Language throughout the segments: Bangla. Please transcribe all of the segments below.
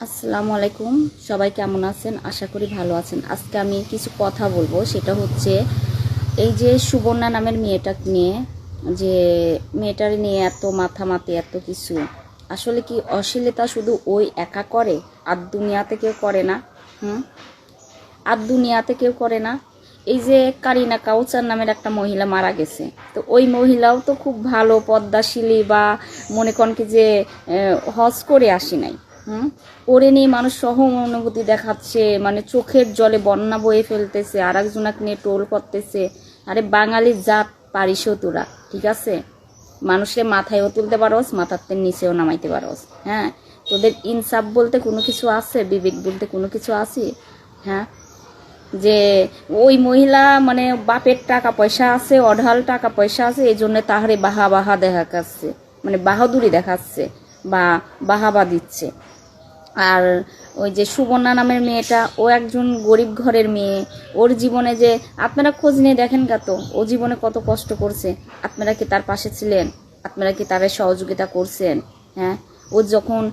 আসসালামু আলাইকুম। সবাই কেমন আছেন? আশা করি ভালো আছেন। আজকে আমি কিছু কথা বলবো, সেটা হচ্ছে এই যে সুবর্ণা নামের মেয়েটা নিয়ে, যে মেয়েটার নিয়ে এত মাথামাতি এত কিছু। আসলে কি অশ্লীলতা শুধু ওই একা করে? আর দুনিয়াতে কেউ করে না? হুম, আর দুনিয়াতে কেউ করে না? এই যে কারিনা কাউচার নামের একটা মহিলা মারা গেছে, তো ওই মহিলাও তো খুব ভালো পদ্মাশীলী, বা মনে করেন কি যে হজ করে আসি নাই। হুম, ওরে নিয়ে মানুষ সহানুভূতি দেখাচ্ছে, মানে চোখের জলে বন্যা বয়ে ফেলতেছে, আর একজনকে নিয়ে টোল করতেছে। আরে বাঙালির জাত পারিসও তোরা, ঠিক আছে? মানুষের মাথায়ও তুলতে পারোস, মাথার নিচেও নামাইতে পারোস। হ্যাঁ, তোদের ইনসাফ বলতে কোনো কিছু আছে? বিবেক বলতে কোনো কিছু আছে? হ্যাঁ, যে ওই মহিলা মানে বাপের টাকা পয়সা আছে, অঢাল টাকা পয়সা আছে, এই জন্য তাহারে বাহা বাহা দেখাচ্ছে, মানে বাহাদুরি দেখাচ্ছে বা বাহাবা দিচ্ছে। আর ওই যে সুবর্ণা নামের মেয়েটা, ও একজন গরিব ঘরের মেয়ে। ওর জীবনে যে আপনারা খোঁজ নিয়ে দেখেন তো ও জীবনে কত কষ্ট করছে। আপনারা কি তার পাশে ছিলেন? আপনারা কি তার সহযোগিতা করছেন? হ্যাঁ, ও যখন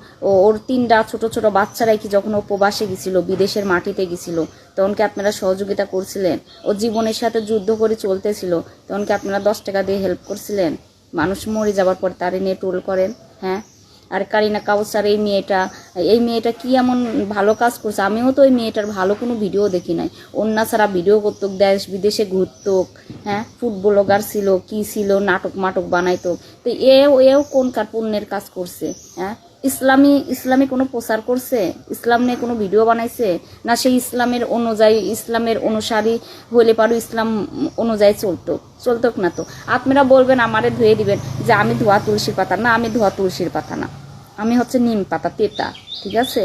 ওর তিনটা ছোট ছোট বাচ্চারাই কি যখন ও প্রবাসে গেছিল, বিদেশের মাটিতে গেছিল, তখন কি আপনারা সহযোগিতা করছিলেন? ও জীবনের সাথে যুদ্ধ করে চলতেছিল, তখন কি আপনারা 10 টাকা দিয়ে হেল্প করছিলেন? মানুষ মরে যাবার পর তারে নিয়ে টোল করেন। হ্যাঁ, আর কারিনা কাউসার এই মেয়েটা কি এমন ভালো কাজ করছে? আমিও তো ওই মেয়েটার ভালো কোনো ভিডিও দেখি নাই। অন্য ছাড়া ভিডিও করতো, দেশ বিদেশে ঘুরতো। হ্যাঁ, ফুড ব্লগার ছিল, কি ছিল, নাটক মাটক বানাইতো। তো এও এও কোন কার পুণ্যের কাজ করছে? হ্যাঁ, ইসলামী ইসলামী কোনো প্রচার করছে? ইসলাম নিয়ে কোনো ভিডিও বানাইছে? না সেই ইসলামের অনুযায়ী, ইসলামের অনুসারী হলে পারো ইসলাম অনুযায়ী চলতো না। তো আপনারা বলবেন, আমারে ধুয়ে দিবেন যে আমি ধোয়া তুলসীর পাতা না, আমি ধোয়া তুলসীর পাতা না, আমি হচ্ছে নিম পাতা তেতা, ঠিক আছে?